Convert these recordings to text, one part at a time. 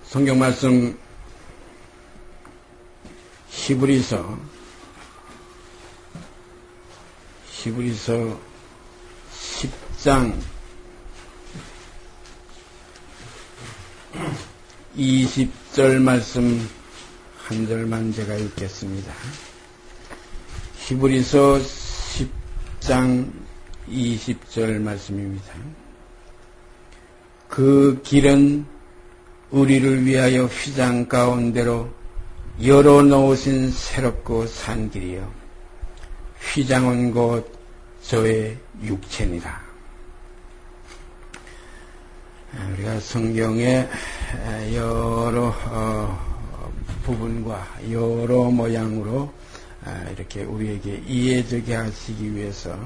성경 말씀 히브리서 10장 20절 말씀 한 절만 제가 읽겠습니다. 히브리서 10장 20절 말씀입니다. 그 길은 우리를 위하여 휘장 가운데로 열어놓으신 새롭고 산 길이요 휘장은 곧 저의 육체니라. 우리가 성경의 여러 부분과 여러 모양으로 이렇게 우리에게 이해되게 하시기 위해서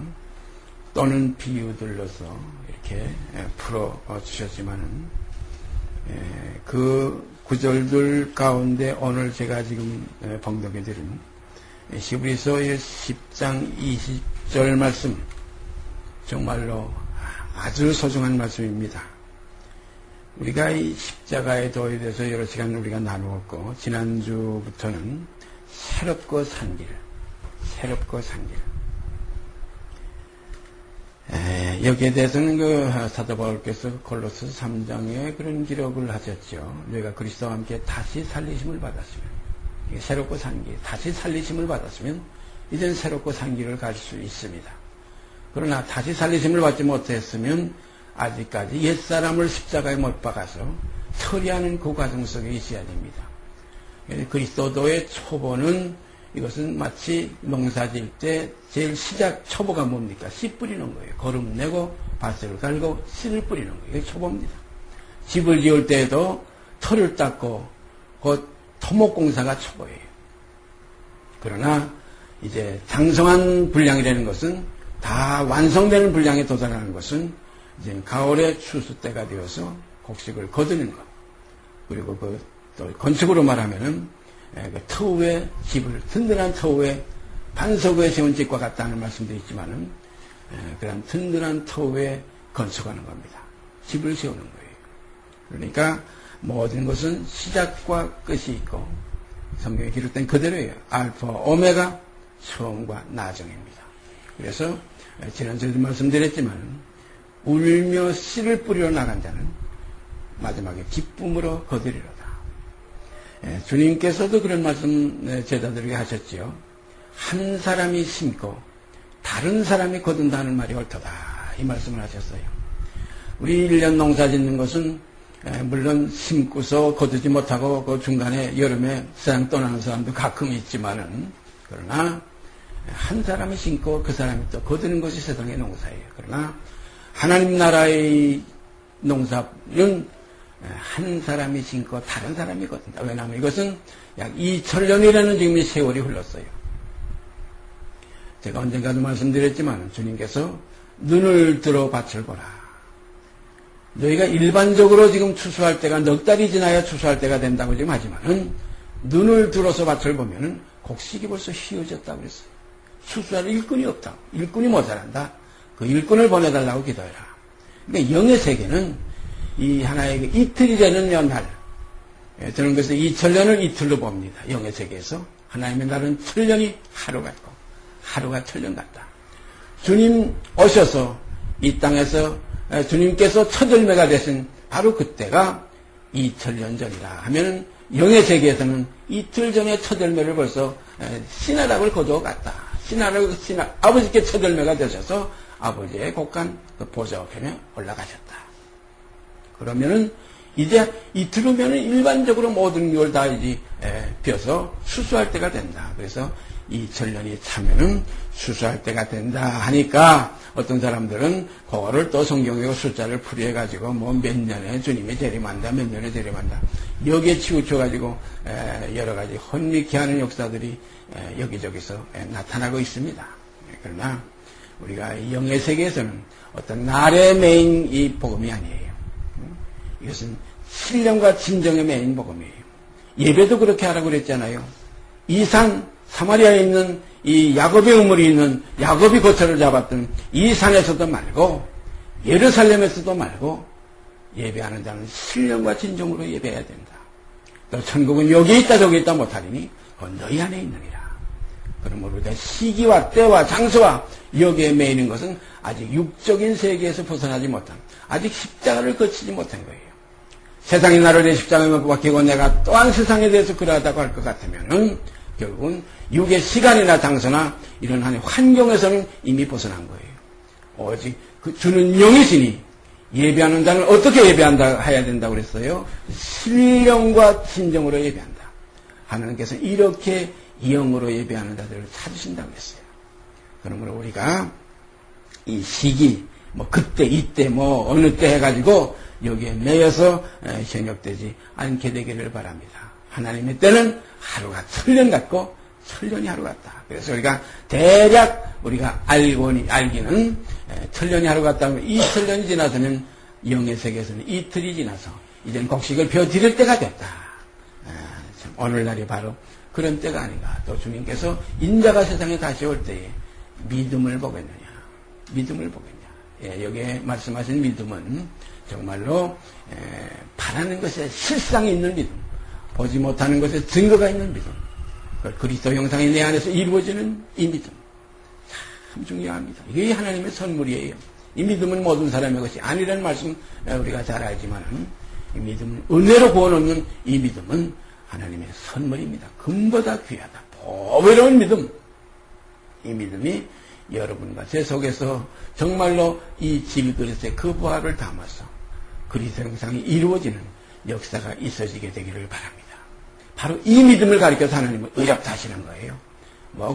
또는 비유들로서 이렇게 풀어 주셨지만은 그 구절들 가운데 오늘 제가 지금 봉독해 드린 히브리서의 10장 20절 말씀 정말로 아주 소중한 말씀입니다. 우리가 이 십자가의 도에 대해서 여러 시간 우리가 나누었고 지난주부터는 새롭고 산 길, 새롭고 산 길. 여기에 대해서는 그 사도 바울께서 골로새 3장에 그런 기록을 하셨죠. 너희가 그리스도와 함께 다시 살리심을 받았으면, 새롭고 산 길, 다시 살리심을 받았으면 이젠 새롭고 산 길을 갈 수 있습니다. 그러나 다시 살리심을 받지 못했으면 아직까지 옛사람을 십자가에 못 박아서 처리하는 그 과정 속에 있어야 됩니다. 그리스도도의 초보는 이것은 마치 농사질 때 제일 시작 초보가 뭡니까? 씨 뿌리는 거예요. 거름 내고 밭을 갈고 씨를 뿌리는 거예요. 이게 초보입니다. 집을 지을 때에도 터를 닦고 그 토목공사가 초보예요. 그러나 이제 장성한 분량이라는 것은 다 완성되는 분량에 도달하는 것은 이제 가을의 추수 때가 되어서 곡식을 거두는 것. 그리고 또 건축으로 말하면은 그 터우에 집을 든든한 터우에 반석 위에 세운 집과 같다는 말씀도 있지만은 그런 든든한 터우에 건축하는 겁니다. 집을 세우는 거예요. 그러니까 모든 것은 시작과 끝이 있고 성경에 기록된 그대로예요. 알파 오메가 처음과 나중입니다. 그래서 지난주에도 말씀드렸지만 울며 씨를 뿌리러 나간 자는 마지막에 기쁨으로 거두리로다. 주님께서도 그런 말씀 제자들에게 하셨지요. 한 사람이 심고 다른 사람이 거둔다는 말이 옳도다. 이 말씀을 하셨어요. 우리 1년 농사 짓는 것은 물론 심고서 거두지 못하고 그 중간에 여름에 세상 떠나는 사람도 가끔 있지만은 그러나 한 사람이 심고 그 사람이 또 거두는 것이 세상의 농사예요. 그러나 하나님 나라의 농사는 한 사람이 심고 다른 사람이 거둔다. 왜냐하면 이것은 약 2000년이라는 지금 세월이 흘렀어요. 제가 언젠가도 말씀드렸지만 주님께서 눈을 들어 밭을 보라. 너희가 일반적으로 지금 추수할 때가 넉 달이 지나야 추수할 때가 된다고 지금 하지만은 눈을 들어서 밭을 보면은 곡식이 벌써 휘어졌다고 그랬어요. 추수할 일꾼이 없다. 일꾼이 모자란다. 그 일꾼을 보내달라고 기도해라. 그러니까 영의 세계는 이 하나의 이틀이 되는 연날, 저는 그래서 2000년을 이틀로 봅니다. 영의 세계에서 하나님의 날은 천년이 하루 같고 하루가 천년 같다. 주님 오셔서 이 땅에서 주님께서 첫 열매가 되신 바로 그때가 2000년 전이라 하면 영의 세계에서는 이틀 전에 첫 열매를 벌써 신하락을 거두어갔다. 아버지께 첫 열매가 되셔서 아버지의 곡간 그 보좌 우편에 올라가셨다. 그러면은 이제 이틀 후면은 일반적으로 모든 걸 다 이제 벼서 수수할 때가 된다. 그래서 2000년이 차면은 수수할 때가 된다 하니까 어떤 사람들은 그거를 또 성경의 숫자를 풀이해가지고 뭐 몇 년에 주님이 재림한다, 몇 년에 재림한다. 여기에 치우쳐가지고 여러 가지 혼미케 하는 역사들이 여기저기서 나타나고 있습니다. 그러나 우리가 영의 세계에서는 어떤 날의 메인 이 복음이 아니에요. 이것은 신령과 진정의 메인 복음이에요. 예배도 그렇게 하라고 그랬잖아요. 이 산, 사마리아에 있는 이 야곱의 우물이 있는 야곱이 거처를 잡았던 이 산에서도 말고 예루살렘에서도 말고 예배하는 자는 신령과 진정으로 예배해야 된다. 또 천국은 여기 있다 저기 있다 못하리니 그건 너희 안에 있느니라. 그러므로 우리가 시기와 때와 장소와 여기에 매이는 것은 아직 육적인 세계에서 벗어나지 못한, 아직 십자가를 거치지 못한 거예요. 세상이 나를 내 십자가에 못 박히고 내가 또한 세상에 대해서 그러하다고 할 것 같으면은 결국은 육의 시간이나 장소나 이런 한 환경에서는 이미 벗어난 거예요. 오직 그 주는 영이시니 예배하는 자는 어떻게 예배한다 해야 된다고 그랬어요? 신령과 진정으로 예배한다. 하나님께서 이렇게 영으로 예배하는 자들을 찾으신다고 했어요. 그러므로 우리가 이 시기, 그때, 이때, 어느 때 해가지고 여기에 매여서 현역되지 않게 되기를 바랍니다. 하나님의 때는 하루가 천년 같고 천년이 하루 같다. 그래서 우리가 대략 우리가 알기는 천년이 하루 같다면 이 천년이 지나서는 영의 세계에서는 이틀이 지나서 이제는 곡식을 펴드릴 때가 됐다. 참 오늘날이 바로 그런 때가 아닌가. 또 주님께서 인자가 세상에 다시 올 때에 믿음을 보겠느냐. 믿음을 보겠냐. 여기에 말씀하신 믿음은 정말로 바라는 것에 실상이 있는 믿음, 보지 못하는 것에 증거가 있는 믿음, 그리스도 형상이 내 안에서 이루어지는 이 믿음 참 중요합니다. 이게 하나님의 선물이에요. 이 믿음은 모든 사람의 것이 아니라는 말씀 우리가 잘 알지만 이 믿음은 은혜로 구원 얻는 이 믿음은 하나님의 선물입니다. 금보다 귀하다. 보배로운 믿음. 이 믿음이 여러분과 제 속에서 정말로 이 질그릇에 그 부활을 담아서 그리스도 형상이 이루어지는 역사가 있어지게 되기를 바랍니다. 바로 이 믿음을 가리켜서 하나님은 의롭다 하시는 거예요.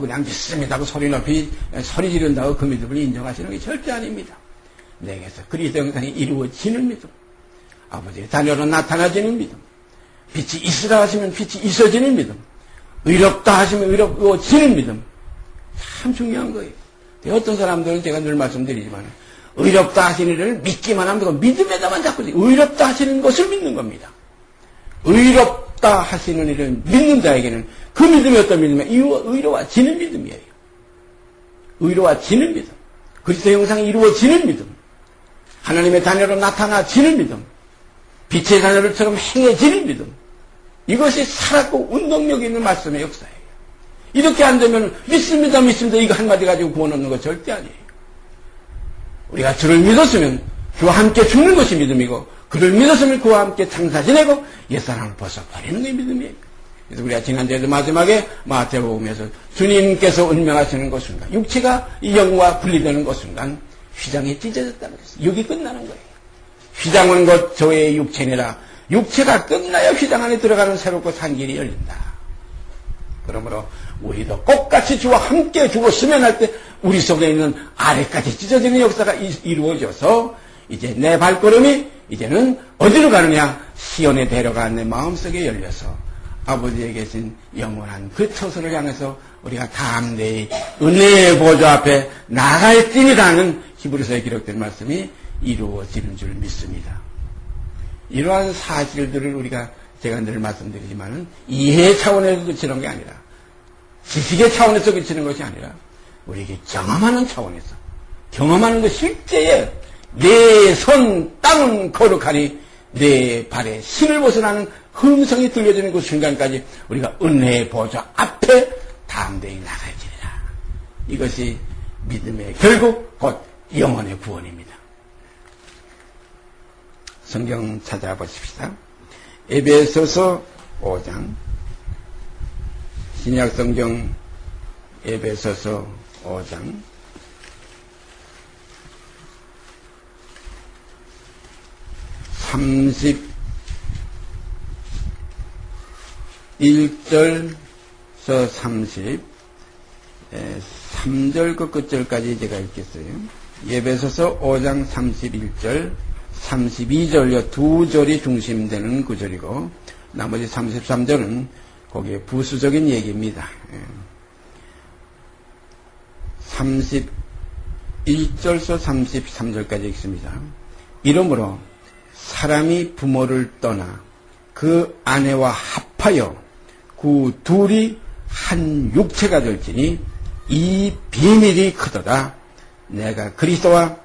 그냥 믿습니다 하고 소리 지른다고 그 믿음을 인정하시는 게 절대 아닙니다. 내게서 그리스도 형상이 이루어지는 믿음, 아버지의 자녀로 나타나지는 믿음, 빛이 있으라 하시면 빛이 있어지는 믿음, 의롭다 하시면 의롭워지는 믿음, 참 중요한 거예요. 어떤 사람들은 제가 늘 말씀드리지만 의롭다 하시는 일을 믿기만 하면 되고 믿음에다만 자꾸 의롭다 하시는 것을 믿는 겁니다. 의롭다 하시는 일을 믿는 자에게는 그 믿음이 어떤 믿음이에요? 의로워지는 믿음이에요. 의로워지는 믿음, 그리스도 형상이 이루어지는 믿음, 하나님의 자녀로 나타나지는 믿음, 빛의 자녀들처럼 행해지는 믿음, 이것이 살았고 운동력 있는 말씀의 역사예요. 이렇게 안 되면 믿습니다 이거 한마디 가지고 구원 얻는 거 절대 아니에요. 우리가 주를 믿었으면 그와 함께 죽는 것이 믿음이고, 그를 믿었으면 그와 함께 장사 지내고 옛사람을 벗어버리는 게 믿음이에요. 그래서 우리가 지난주에도 마지막에 마태복음에서 주님께서 운명하시는 그 순간, 육체가 이 영과 분리되는 그 순간 휘장이 찢어졌다고 그랬어요. 여기 끝나는 거예요. 휘장은 곧 저의 육체니라. 육체가 끝나야 휘장 안에 들어가는 새롭고 산 길이 열린다. 그러므로 우리도 똑같이 주와 함께 죽었으면 할 때 우리 속에 있는 아래까지 찢어지는 역사가 이루어져서 이제 내 발걸음이 이제는 어디로 가느냐? 시온에 데려간 내 마음속에 열려서 아버지에 계신 영원한 그 처소를 향해서 우리가 담대히 은혜의 보좌 앞에 나갈지니라는 히브리서에 기록된 말씀이 이루어지는 줄 믿습니다. 이러한 사실들을 우리가 제가 늘 말씀드리지만은 이해 차원에서 그치는 게 아니라, 지식의 차원에서 그치는 것이 아니라 우리에게 경험하는 차원에서, 경험하는 것 실제에 내 손 땅은 거룩하니 내 발에 신을 벗어나는 음성이 들려지는 그 순간까지 우리가 은혜의 보좌 앞에 담대히 나가지리라. 이것이 믿음의 결국 곧 영혼의 구원입니다. 성경 찾아보십시다. 에베소서 5장, 신약성경 에베소서 5장 31절서 33절 그 끝절까지 제가 읽겠어요. 에베소서 5장 31절, 32절 두 절이 중심되는 구절이고 나머지 33절은 거기에 부수적인 얘기입니다. 31절서 33절까지 읽습니다. 이러므로 사람이 부모를 떠나 그 아내와 합하여 그 둘이 한 육체가 될지니 이 비밀이 크도다. 내가 그리스도와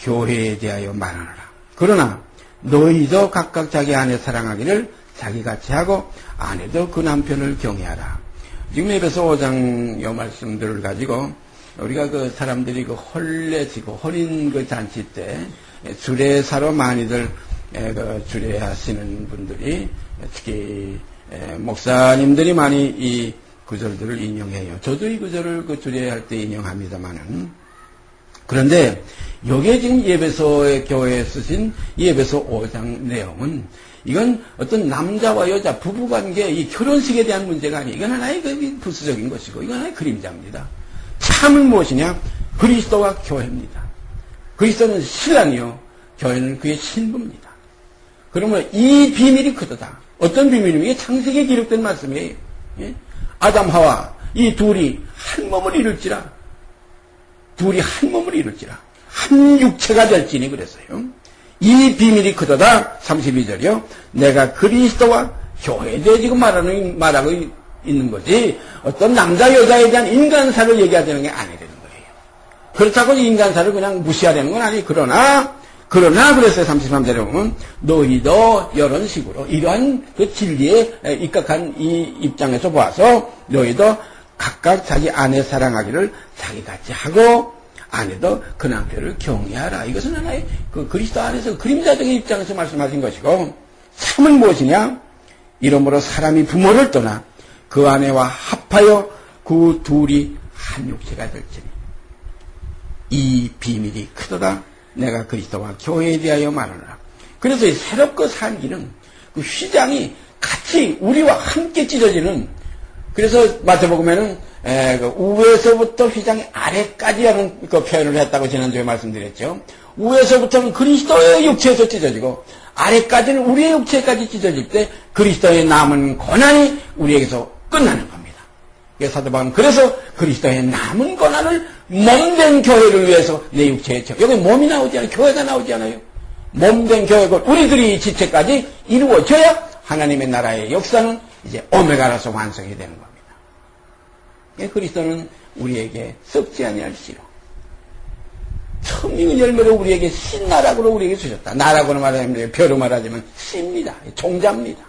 교회에 대하여 말하노라. 그러나 너희도 각각 자기 아내 사랑하기를 자기같이 하고 아내도 그 남편을 경외하라. 지금 에베소 5장 요 말씀들을 가지고 우리가 그 사람들이 그 혼례지고 혼인 그 잔치 때 주례사로 많이들 그 주례하시는 분들이 특히 목사님들이 많이 이 구절들을 인용해요. 저도 이 구절을 그 주례할 때 인용합니다만은, 그런데 여기에 지금 예배소의 교회에 쓰신 예배소 5장 내용은 이건 어떤 남자와 여자 부부관계 이 결혼식에 대한 문제가 아니에요. 이건 하나의 그 부수적인 것이고 이건 하나의 그림자입니다. 참은 무엇이냐? 그리스도와 교회입니다. 그리스도는 신랑이요, 교회는 그의 신부입니다. 그러면 이 비밀이 크도다. 어떤 비밀이면 이게 창세기에 기록된 말씀이에요. 예? 아담 하와 이 둘이 한 몸을 이룰지라. 둘이 한 몸을 이룰지라. 한 육체가 될지니 그랬어요. 이 비밀이 크도다. 32절이요. 내가 그리스도와 교회에 대해 지금 말하고 있는 거지 어떤 남자 여자에 대한 인간사를 얘기하자는 게 아니라는 거예요. 그렇다고 인간사를 그냥 무시하려는 건 아니에요. 그러나 그랬어요. 33절에 보면 너희도 이런 식으로 이러한 그 진리에 입각한 이 입장에서 봐서 너희도 각각 자기 아내 사랑하기를 자기같이 하고 아내도 그 남편을 경외하라. 이것은 하나의 그 그리스도 안에서 그림자적인 입장에서 말씀하신 것이고, 참은 무엇이냐? 이러므로 사람이 부모를 떠나 그 아내와 합하여 그 둘이 한 육체가 될지니 이 비밀이 크도다. 내가 그리스도와 교회에 대하여 말하노라. 그래서 이 새롭고 산 길은 그 휘장이 같이 우리와 함께 찢어지는, 그래서 마태복음에는 그 우에서부터 휘장이 아래까지라는 그 표현을 했다고 지난주에 말씀드렸죠. 우에서부터는 그리스도의 육체에서 찢어지고 아래까지는 우리의 육체까지 찢어질 때 그리스도의 남은 권한이 우리에게서 끝나는 겁니다. 사도 바울은 그래서 그리스도의 남은 권한을 몸된 교회를 위해서 내 육체에 쳐. 여기 몸이 나오지 않아요. 교회가 나오지 않아요. 몸된 교회가 우리들이 지체까지 이루어져야 하나님의 나라의 역사는 이제 오메가로서 완성이 되는 겁니다. 그리스도는 우리에게 썩지 아니할 씨로 성령의 열매로 우리에게 신나락으로 우리에게 주셨다. 나라고는 말하면 표로 말하자면 씨입니다. 종자입니다.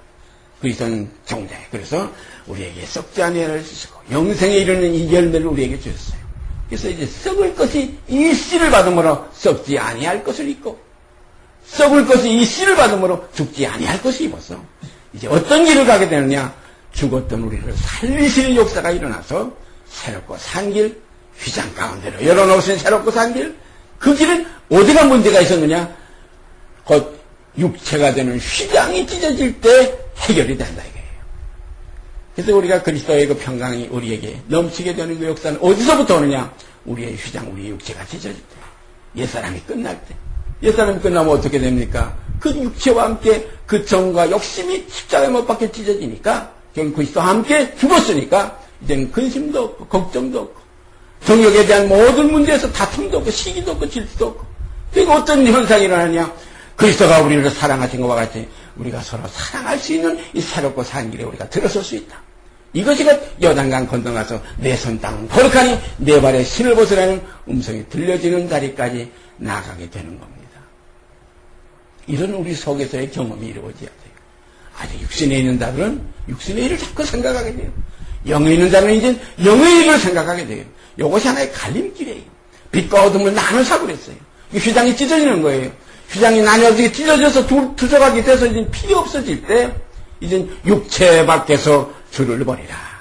그리스도는 종자예요. 그래서 우리에게 썩지 아니할 씨고 영생에 이르는 이 열매를 우리에게 주셨어요. 그래서 이제 썩을 것이 이 씨를 받음으로 썩지 아니할 것을 입고 썩을 것이 이 씨를 받음으로 죽지 아니할 것이 입어서 이제 어떤 길을 가게 되느냐? 죽었던 우리를 살리시는 역사가 일어나서 새롭고 산 길, 휘장 가운데로 열어놓으신 새롭고 산 길, 그 길은 어디가 문제가 있었느냐? 곧 육체가 되는 휘장이 찢어질 때 해결이 된다 이거예요. 그래서 우리가 그리스도의 그 평강이 우리에게 넘치게 되는 그 역사는 어디서부터 오느냐? 우리의 휘장, 우리의 육체가 찢어질 때, 옛사람이 끝날 때. 옛사람이 끝나면 어떻게 됩니까? 그 육체와 함께 그 정과 욕심이 십자가에 못 박혀 찢어지니까 결국 그리스도와 함께 죽었으니까 이제는 근심도 없고 걱정도 없고 정욕에 대한 모든 문제에서 다툼도 없고 시기도 없고 질투도 없고. 그러니까 어떤 현상이 일어나냐? 그리스도가 우리를 사랑하신 것과 같이 우리가 서로 사랑할 수 있는 이 새롭고 산 길에 우리가 들어설 수 있다. 이것이 요단강 건너가서 내 손 땅은 거룩하니 내 발에 신을 벗으라는 음성이 들려지는 자리까지 나아가게 되는 겁니다. 이런 우리 속에서의 경험이 이루어져야 돼요. 아직 육신에 있는 자들은 육신의 일을 자꾸 생각하게 돼요. 영에 있는 자는 이제 영의 일을 생각하게 돼요. 이것이 하나의 갈림길이에요. 빛과 어둠을 나눠서 그랬어요. 휘장이 찢어지는 거예요. 휘장이 나뉘어서 찢어져서 두서가게 돼서 이제 필요 없어질 때 이제 육체 밖에서 주를 버리라.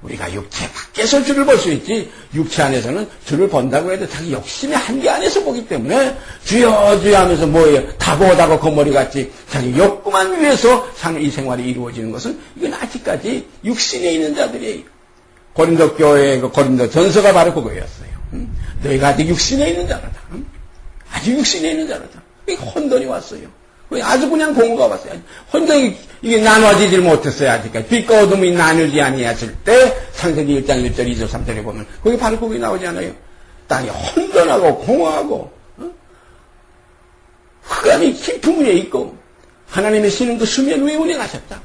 우리가 육체 밖에서 주를 볼 수 있지 육체 안에서는 주를 본다고 해도 자기 욕심의 한계 안에서 보기 때문에 주여 주여 하면서 뭐예요? 다고다고 거머리같이 자기 욕구만 위해서 사는 이 생활이 이루어지는 것은 이건 아직까지 육신에 있는 자들이에요. 고린도 교회의 그 고린도 전서가 바로 그거였어요. 너희가 아직 육신에 있는 자라다. 아직 육신에 있는 자라다. 혼돈이 왔어요. 아주 그냥 공고가 왔어요. 혼돈이 이게 나눠지질 못했어요. 아직까지. 빛과 어둠이 나누지 아니했을 때 창세기 1장 1절 2절 3절에 보면 거기 바로 거기 나오지 않아요. 땅이 혼돈하고 공허하고 흑암이 깊은 위에 있고 하나님의 신은 그 수면 위에 운행하셨다.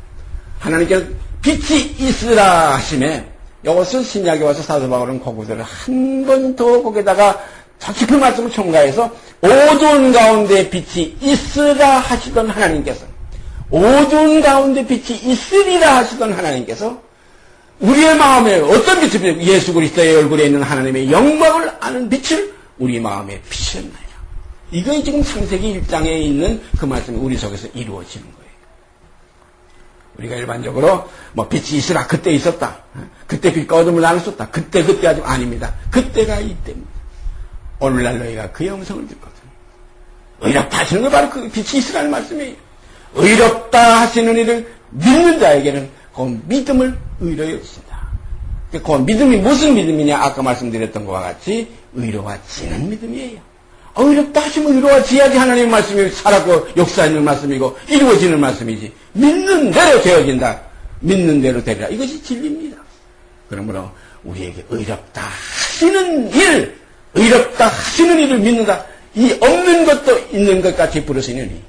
하나님께서 빛이 있으라 하심에 이것을 신약에 와서 사도 바울은 그 구절을 한 번 더 거기다가 특히 그 말씀을 첨가해서 어두운 가운데 빛이 있으라 하시던 하나님께서, 어두운 가운데 빛이 있으리라 하시던 하나님께서 우리의 마음에 어떤 빛을, 예수 그리스도의 얼굴에 있는 하나님의 영광을 아는 빛을 우리 마음에 비추셨나요? 이게 지금 창세기 1장에 있는 그 말씀이 우리 속에서 이루어지는 거예요. 우리가 일반적으로 뭐 빛이 있으라 그때 있었다, 그때 빛과 어둠을 나눴었다, 그때 아주 아닙니다. 그때가 이때입니다. 오늘날 너희가 그의 음성을 듣거든. 의롭다 하시는 게 바로 그 빛이 있으라는 말씀이에요. 의롭다 하시는 이를 믿는 자에게는 그 믿음을 의로히 여기신다. 그 믿음이 무슨 믿음이냐? 아까 말씀드렸던 것과 같이 의로워지는 믿음이에요. 의롭다 하시면 의로워져야지 하나님의 말씀이 살았고 역사하는 말씀이고 이루어지는 말씀이지. 믿는 대로 되어진다. 믿는 대로 되리라. 이것이 진리입니다. 그러므로 우리에게 의롭다 하시는 일, 의롭다 하시는 일을 믿는다. 이 없는 것도 있는 것 같이 부르시느니,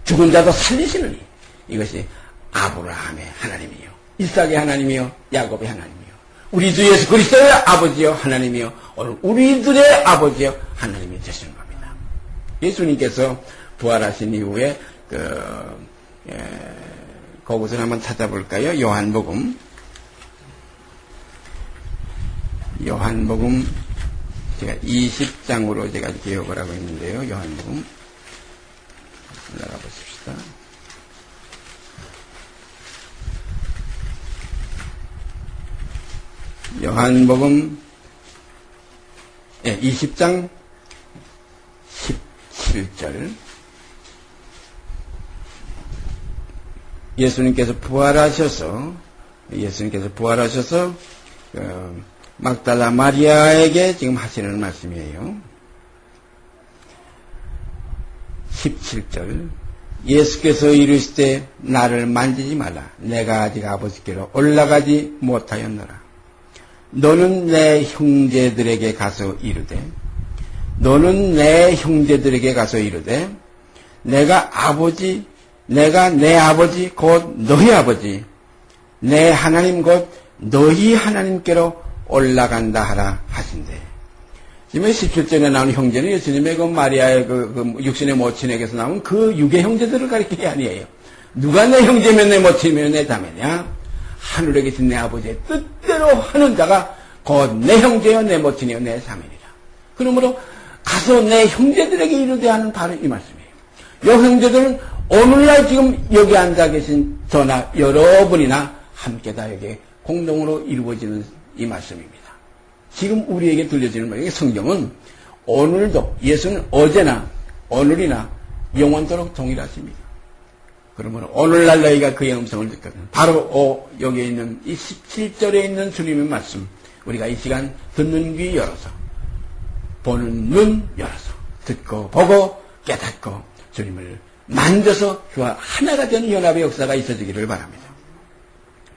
죽은 자도 살리시느니, 이것이 아브라함의 하나님이요, 이삭의 하나님이요, 야곱의 하나님이요, 우리 주 예수 그리스도의 아버지요 하나님이요, 오늘 우리들의 아버지요 하나님이 되시는 겁니다. 예수님께서 부활하신 이후에 그것을 한번 찾아볼까요? 요한복음 제가 20장으로 제가 기억을 하고 있는데요. 요한복음 올라가 보십시다. 요한복음 20장 17절. 예수님께서 부활하셔서 막달라 마리아에게 지금 하시는 말씀이에요. 17절. 예수께서 이르시되 나를 만지지 말라. 내가 아직 아버지께로 올라가지 못하였노라. 너는 내 형제들에게 가서 이르되 내가 내 아버지 곧 너희 아버지, 내 하나님 곧 너희 하나님께로 올라간다 하라 하신대. 지금 17절에 나오는 형제는 예수님의 그 마리아의 그 육신의 모친에게서 나온 그 육의 형제들을 가리키는 게 아니에요. 누가 내 형제면 내 모친이면 내 자매냐? 하늘에 계신 내 아버지의 뜻대로 하는 자가 곧 내 형제요 내 모친이요 내 자매니라. 그러므로 가서 내 형제들에게 이르되 하는 바로 이 말씀이에요. 이 형제들은 오늘날 지금 여기 앉아 계신 저나 여러분이나 함께 다 여기 공동으로 이루어지는 이 말씀입니다. 지금 우리에게 들려지는 말이에요. 성경은 오늘도, 예수는 어제나 오늘이나 영원토록 동일하십니다. 그러므로 오늘날 너희가 그의 음성을 듣거든. 바로 여기에 있는 이 17절에 있는 주님의 말씀, 우리가 이 시간 듣는 귀 열어서, 보는 눈 열어서, 듣고 보고 깨닫고 주님을 만져서 주와 하나가 되는 연합의 역사가 있어지기를 바랍니다.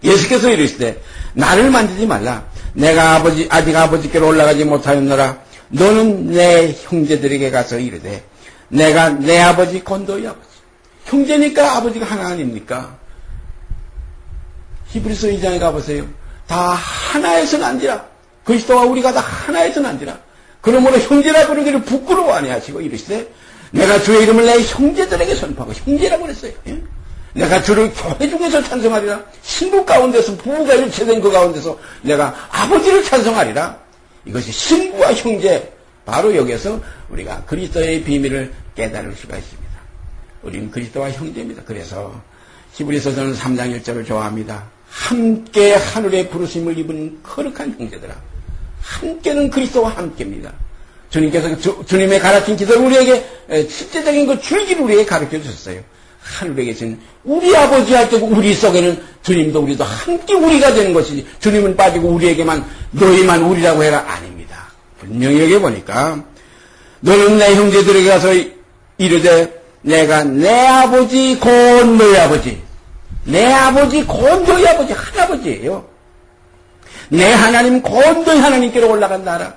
예수께서 이르시되 나를 만지지 말라. 내가 아직 아버지께로 올라가지 못하였노라. 너는 내 형제들에게 가서 이르되 내가 내 아버지 곧 너희 아버지. 형제니까 아버지가 하나 아닙니까? 히브리서 2장에 가보세요. 다 하나에서 난지라. 그리스도와 우리가 다 하나에서 난지라. 그러므로 형제라 그러기를 부끄러워 아니하시고 이르시되 내가 주의 이름을 내 형제들에게 선포하고, 형제라고 그랬어요. 예? 내가 주를 교회 중에서 찬송하리라. 신부 가운데서, 부부가 일체된 그 가운데서 내가 아버지를 찬송하리라. 이것이 신부와 형제, 바로 여기에서 우리가 그리스도의 비밀을 깨달을 수가 있습니다. 우리는 그리스도와 형제입니다. 그래서 히브리서서는 3장 1절을 좋아합니다. 함께 하늘의 부르심을 입은 거룩한 형제들아. 함께는 그리스도와 함께입니다. 주님께서 주님의 가르친 기도를 우리에게 실제적인 그 줄기를 우리에게 가르쳐 주셨어요. 하늘에 계신 우리 아버지 할 때 우리 속에는 주님도 우리도 함께 우리가 되는 것이지, 주님은 빠지고 우리에게만 너희만 우리라고 해라 아닙니다. 분명히 여기 보니까 너는 내 형제들에게 가서 이르되 내가 내 아버지 곧 너희 아버지, 내 아버지 곧 너희 아버지, 한 아버지예요. 내 하나님 곧 너희 하나님께로 올라간다 하라.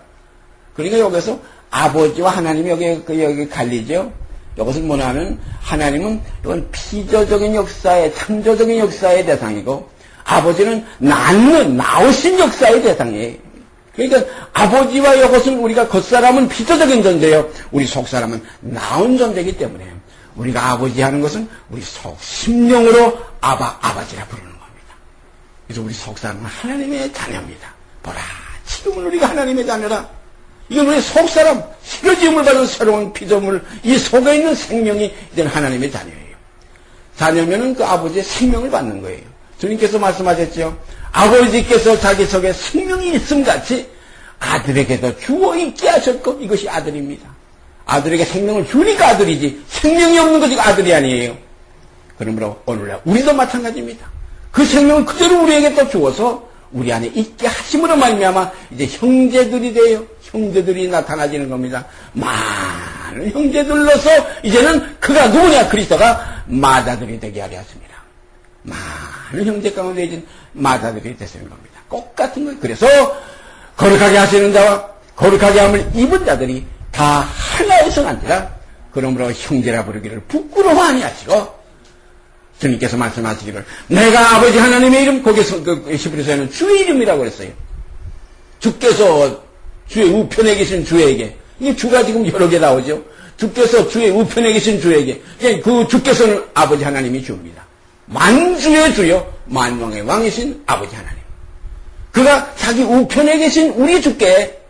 그러니까 여기서 아버지와 하나님이 여기 갈리죠. 이것은 뭐냐면 하나님은 이건 피조적인 역사의, 창조적인 역사의 대상이고, 아버지는 나오신 역사의 대상이에요. 그러니까 아버지와 이것은 우리가 겉사람은 피조적인 존재예요. 우리 속사람은 나온 존재이기 때문에 우리가 아버지 하는 것은 우리 속 심령으로 아버지라 부르는 겁니다. 그래서 우리 속사람은 하나님의 자녀입니다. 보라, 지금은 우리가 하나님의 자녀라. 이건 우리 속사람, 새로지음을 받은 새로운 피조물, 이 속에 있는 생명이 이제는 하나님의 자녀예요. 자녀면은 그 아버지의 생명을 받는 거예요. 주님께서 말씀하셨죠. 아버지께서 자기 속에 생명이 있음같이 아들에게도 주어 있게 하셨고, 이것이 아들입니다. 아들에게 생명을 주니까 아들이지, 생명이 없는 것이 아들이 아니에요. 그러므로 오늘날 우리도 마찬가지입니다. 그 생명을 그대로 우리에게 또 주어서 우리 안에 있게 하심으로 말미암아 이제 형제들이 돼요. 형제들이 나타나지는 겁니다. 많은 형제들로서 이제는 그가 누구냐? 그리스도가 마다들이 되게 하려 하십니다. 많은 형제 가운데 이제 마다들이 되시는 겁니다. 똑같은 거예요. 그래서 거룩하게 하시는 자와 거룩하게 함을 입은 자들이 다 하나의 성한지라. 그러므로 형제라 부르기를 부끄러워 아니하시고 주님께서 말씀하시기를 내가 아버지 하나님의 이름, 거기서 그 히브리서에는 주의 이름이라고 그랬어요. 주께서 주의 우편에 계신 주에게, 이 주가 지금 여러 개 나오죠. 주께서 주의 우편에 계신 주에게, 그 주께서는 아버지 하나님이 주입니다. 만주의 주요 만왕의 왕이신 아버지 하나님. 그가 자기 우편에 계신 우리 주께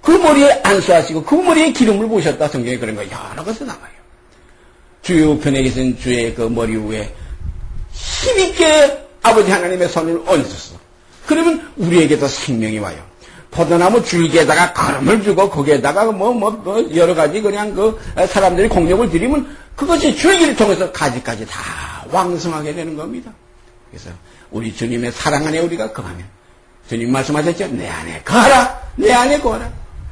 그 머리에 안수하시고 그 머리에 기름을 부으셨다. 성경에 그런 거 여러 것이 나와요. 주의 우편에 계신 주의 그 머리 위에 힘있게 아버지 하나님의 손을 얹으셨어. 그러면 우리에게도 생명이 와요. 포도나무 줄기에다가 걸음을 주고 거기에다가 여러 가지 그냥 그 사람들이 공력을 들이면 그것이 줄기를 통해서 가지까지 다 왕성하게 되는 겁니다. 그래서 우리 주님의 사랑 안에 우리가 거하면 주님 말씀하셨죠. 내 안에 거하라. 내 안에 거하라.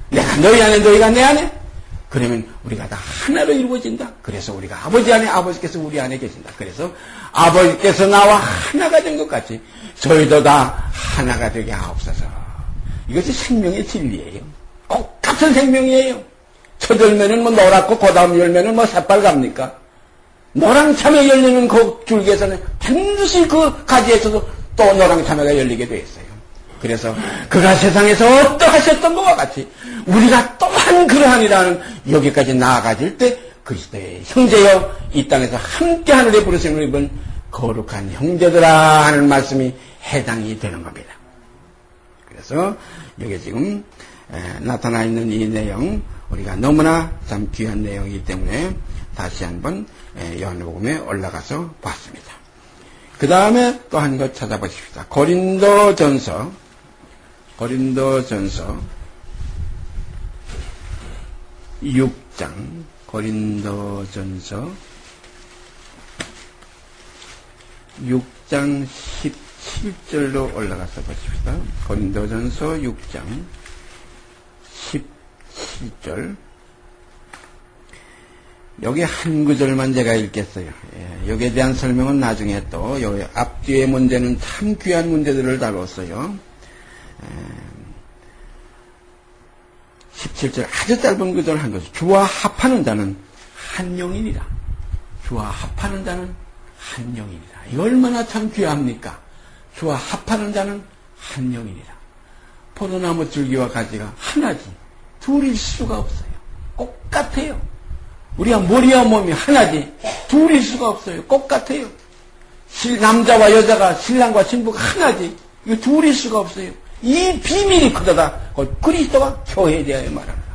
내가 너희 안에 너희가 내 안에. 그러면 우리가 다 하나로 이루어진다. 그래서 우리가 아버지 안에 아버지께서 우리 안에 계신다. 그래서 아버지께서 나와 하나가 된 것 같이 저희도 다 하나가 되게 하옵소서. 이것이 생명의 진리예요. 똑같은 생명이에요. 첫 열매는 노랗고 그 다음 열매는 새빨갑니까? 노랑 참외 열리는 그 줄기에서는 반드시 그 가지에서도 또 노랑 참외가 열리게 되어 있어요. 그래서 그가 세상에서 어떠하셨던 것과 같이 우리가 또한 그러하니라는 여기까지 나아가질 때 그리스도의 형제여 이 땅에서 함께 하늘에 부르심을 입은 거룩한 형제들아 하는 말씀이 해당이 되는 겁니다. 그래서 여기 지금 나타나 있는 이 내용 우리가 너무나 참 귀한 내용이기 때문에 다시 한번 요한복음에 올라가서 봤습니다. 그 다음에 또 한 것 찾아보십시다. 고린도전서 6장 고린도전서 6장 17절로 올라가서 보십시다. 고린도전서 6장 17절 여기 한 구절만 제가 읽겠어요. 여기에 대한 설명은 나중에 또 여기 앞뒤의 문제는 참 귀한 문제들을 다뤘어요. 17절 아주 짧은 구절 한 것이 주와 합하는 자는 한 영이니라. 주와 합하는 자는 한 영이니라. 이 얼마나 참 귀합니까? 주와 합하는 자는 한 영이니라. 포도나무 줄기와 가지가 하나지 둘일 수가 없어요. 똑같아요. 우리가 머리와 몸이 하나지 둘일 수가 없어요. 똑같아요. 남자와 여자가 신랑과 신부가 하나지 이거 둘일 수가 없어요. 이 비밀이 크다가 그리스도가 교회에 대하여 말합니다.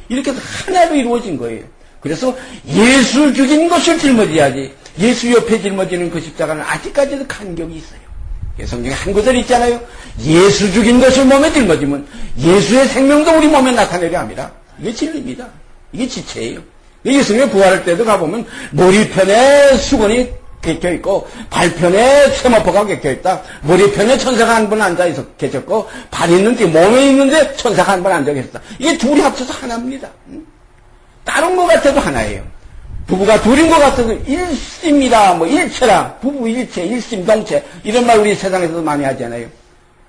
이렇게 해서 하나로 이루어진 거예요. 그래서 예수 죽인 것을 짊어져야지 예수 옆에 짊어지는 그 십자가는 아직까지도 간격이 있어요. 성경에 한 구절 있잖아요. 예수 죽인 것을 몸에 짊어지면 예수의 생명도 우리 몸에 나타내려 합니다. 이게 진리입니다. 이게 지체예요. 예수님의 부활할 때도 가보면 머리편에 수건이 객혀있고 발편에 세마포가 객혀있다. 머리편에 천사가 한 번 앉아있어 계셨고 발 있는데 몸에 있는데 천사가 한 번 앉아 계셨다. 이게 둘이 합쳐서 하나입니다. 다른 것 같아도 하나예요. 부부가 둘인 것 같아도 일심이라 일체라. 부부 일체, 일심, 동체 이런 말 우리 세상에서도 많이 하잖아요.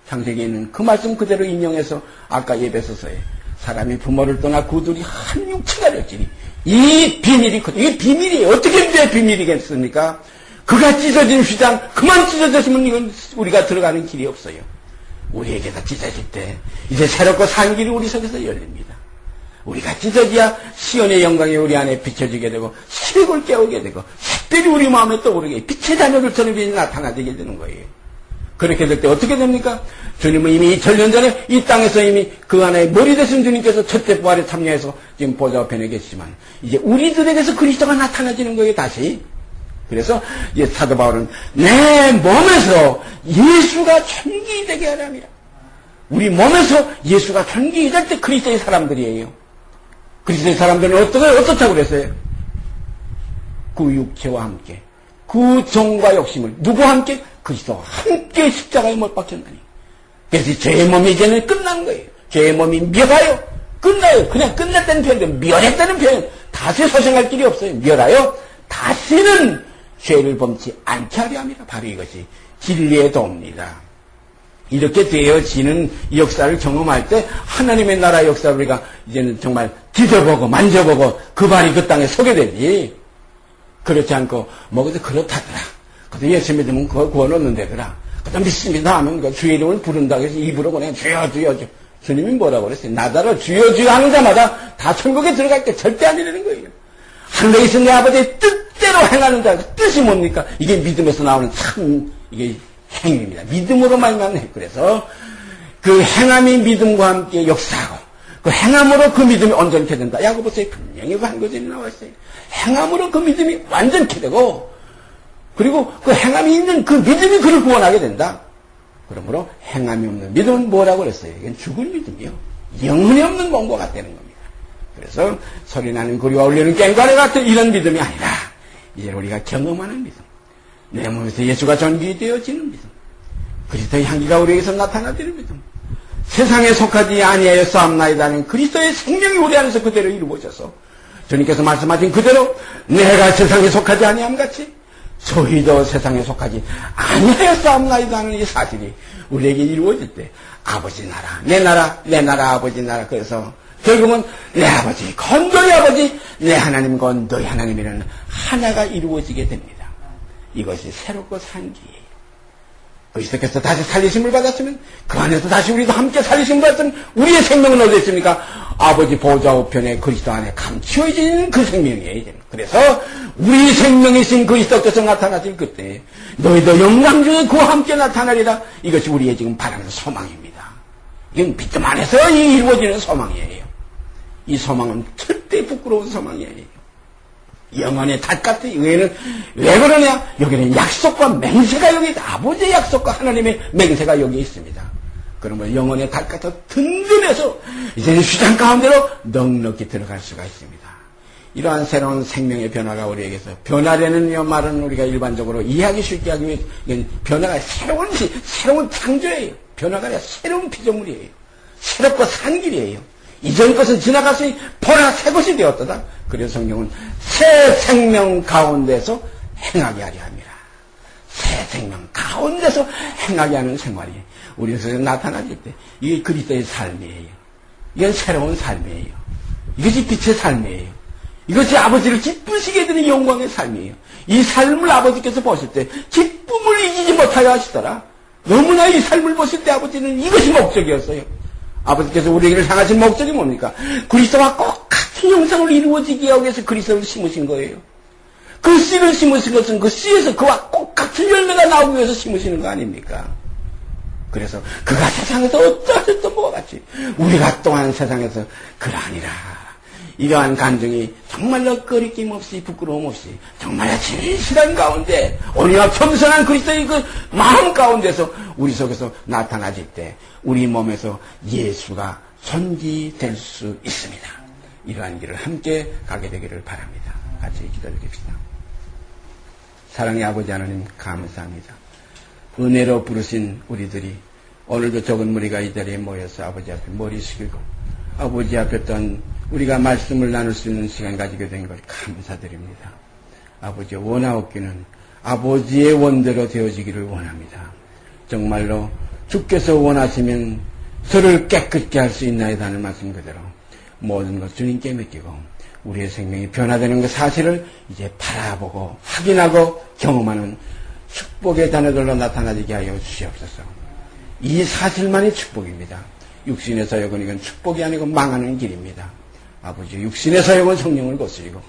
창세기에 있는 그 말씀 그대로 인용해서 아까 예배서서에 사람이 부모를 떠나 그 둘이 한 육체가 될지니 이 비밀이 이게 비밀이에요. 어떻게 내 비밀이겠습니까? 그가 찢어진 휘장 그만 찢어졌으면 이건 우리가 들어가는 길이 없어요. 우리에게다 찢어질 때 이제 새롭고 산 길이 우리 속에서 열립니다. 우리가 찢어져야 시온의 영광이 우리 안에 비춰지게 되고 시력을 깨우게 되고 특별히 우리 마음에 떠오르게 빛의 자녀들처럼 나타나게 되는 거예요. 그렇게 될 때 어떻게 됩니까? 주님은 이미 전년 전에 이 땅에서 이미 그 안에 머리 되신 주님께서 첫째 부활에 참여해서 지금 보좌 우편에 계시지만 이제 우리들에게서 그리스도가 나타나지는 거예요, 다시. 그래서 이제 사도 바울은 내 몸에서 예수가 존귀되게 하랍니다. 우리 몸에서 예수가 존귀될 때 그리스도의 사람들이에요. 그리스도의 사람들은 어떻다고 그랬어요? 그 육체와 함께 그 정과 욕심을 누구와 함께? 그리스도와 함께 십자가에 못 박혔나니. 그래서 죄의 몸이 이제는 끝난 거예요. 죄의 몸이 멸하여 끝나요. 그냥 끝났다는 표현도 멸했다는 표현. 다시 소생할 길이 없어요. 멸하여 다시는 죄를 범치 않게 하려 합니다. 바로 이것이 진리의 도입니다. 이렇게 되어지는 역사를 경험할 때 하나님의 나라 역사를 우리가 이제는 정말 뒤져보고 만져보고 그 발이 그 땅에 서게 되지. 그렇지 않고 그래서 그렇다더라. 그래서 예수 믿으면 그거 구원 얻는 데더라. 그다음 믿습니다 하면 그 주의 이름을 부른다고 해서 입으로 그냥 주여 주여 주여. 주님이 뭐라고 그랬어요? 나더러 주여 주여 하는 자마다 다 천국에 들어갈 게 절대 아니라는 거예요. 하늘에 있는 내 아버지의 뜻대로 행하는 자. 뜻이 뭡니까? 이게 믿음에서 나오는 참 이게 행위입니다. 믿음으로 말미암는 행. 그래서 그 행함이 믿음과 함께 역사하고 그 행함으로 그 믿음이 온전케 된다. 야고보서에 분명히 한 것이 나와 있어요. 행함으로 그 믿음이 완전케 되고 그리고 그 행함이 있는 그 믿음이 그를 구원하게 된다. 그러므로 행함이 없는 믿음은 뭐라고 그랬어요? 이건 죽은 믿음이요. 영혼이 없는 몸과 같다는 겁니다. 그래서 소리나는 구리와 울리는 꽹과리 같은 이런 믿음이 아니라 이제 우리가 경험하는 믿음. 내 몸에서 예수가 존귀되어지는 믿음. 그리스도의 향기가 우리에게서 나타나지는 믿음. 세상에 속하지 아니하여 싸움나이다는 그리스도의 생명이 우리 안에서 그대로 이루어져서 주님께서 말씀하신 그대로 내가 세상에 속하지 아니함 같이 저희도 세상에 속하지 아니하여 싸움나이다는 이 사실이 우리에게 이루어질 때 아버지 나라, 내 나라 아버지 나라. 그래서 결국은 내 아버지, 건 너희 아버지, 내 하나님, 건 너희 하나님이라는 하나가 이루어지게 됩니다. 이것이 새롭고 산 길이에요. 그리스도께서 다시 살리심을 받았으면 그 안에서 다시 우리도 함께 살리심을 받았으면 우리의 생명은 어디 있습니까? 아버지 보좌 우편에 그리스도 안에 감추어진 그 생명이에요. 그래서 우리 생명이신 그리스도께서 나타나실 그때 너희도 영광 중에 그와 함께 나타나리라. 이것이 우리의 지금 바라는 소망입니다. 이건 믿음 안에서 이루어지는 소망이에요. 이 소망은 절대 부끄러운 소망이에요. 영원의 닷 같은 여기는 왜 그러냐? 여기는 약속과 맹세가 여기 있다. 아버지의 약속과 하나님의 맹세가 여기 있습니다. 그러면 영원의 닷 같은 든든해서 이제는 시장 가운데로 넉넉히 들어갈 수가 있습니다. 이러한 새로운 생명의 변화가 우리에게서 변화되는 말은 우리가 일반적으로 이해하기 쉽게 하기 위해 변화가 새로운 창조예요. 변화가 아니라 새로운 피조물이에요. 새롭고 산 길이에요. 이전 것은 지나갔으니 보라 새 것이 되었다. 그래서 성경은 새 생명 가운데서 행하게 하려 합니다. 새 생명 가운데서 행하게 하는 생활이 우리 속에 나타나질 때 이게 그리스도의 삶이에요. 이건 새로운 삶이에요. 이것이 빛의 삶이에요. 이것이 아버지를 기쁘시게 해드리는 영광의 삶이에요. 이 삶을 아버지께서 보실 때 기쁨을 이기지 못하여 하시더라. 너무나 이 삶을 보실 때 아버지는 이것이 목적이었어요. 아버지께서 우리에게 향하신 목적이 뭡니까? 그리스도와 똑같은 형상을 이루어지게 하기 위해서 그리스도를 심으신 거예요. 그 씨를 심으신 것은 그 씨에서 그와 똑같은 열매가 나오기 위해서 심으시는 거 아닙니까? 그래서 그가 세상에서 어떠하셨던 것과 같이 우리가 또한 세상에서 그러하니라. 이러한 간증이 정말로 꺼리낌 없이 부끄러움 없이 정말 진실한 가운데 온유와 겸손한 그리스도의 그 마음 가운데서 우리 속에서 나타나질 때 우리 몸에서 예수가 존귀될 수 있습니다. 이러한 길을 함께 가게 되기를 바랍니다. 같이 기도드립시다. 사랑의 아버지 하나님 감사합니다. 은혜로 부르신 우리들이 오늘도 적은 무리가 이 자리에 모여서 아버지 앞에 머리 숙이고 아버지 앞에 또한 우리가 말씀을 나눌 수 있는 시간 가지게 된 걸 감사드립니다. 아버지 원하옵기는 아버지의 원대로 되어지기를 원합니다. 정말로 주께서 원하시면 저를 깨끗게 할 수 있나이다 하는 말씀 그대로 모든 것 주님께 맡기고 우리의 생명이 변화되는 그 사실을 이제 바라보고 확인하고 경험하는 축복의 자녀들로 나타나게 하여 주시옵소서. 이 사실만이 축복입니다. 육신의 사역은 이건 축복이 아니고 망하는 길입니다. 아버지, 육신의 사역은 성령을 거스리고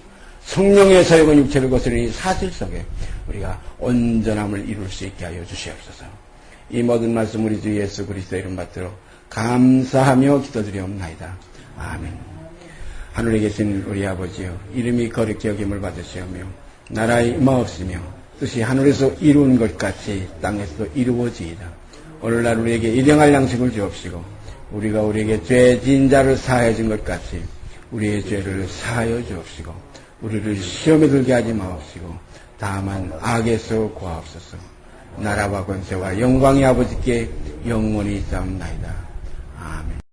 성령의 사역은 육체를 거스리니 사실 속에 우리가 온전함을 이룰 수 있게 하여 주시옵소서. 이 모든 말씀 우리 주 예수 그리스도의 이름 받들어 감사하며 기도드리옵나이다. 아멘. 하늘에 계신 우리 아버지여, 이름이 거룩히 여김을 받으시오며 나라의 임하옵시며 뜻이 하늘에서 이루어진 것 같이 땅에서도 이루어지이다. 오늘날 우리에게 일용할 양식을 주옵시고 우리가 우리에게 죄 지은 자를 사하여 준 것 같이 우리의 죄를 사하여 주옵시고 우리를 시험에 들게 하지 마옵시고 다만 악에서 구하옵소서. 나라와 권세와 영광이 아버지께 영원히 있사옵나이다. 아멘.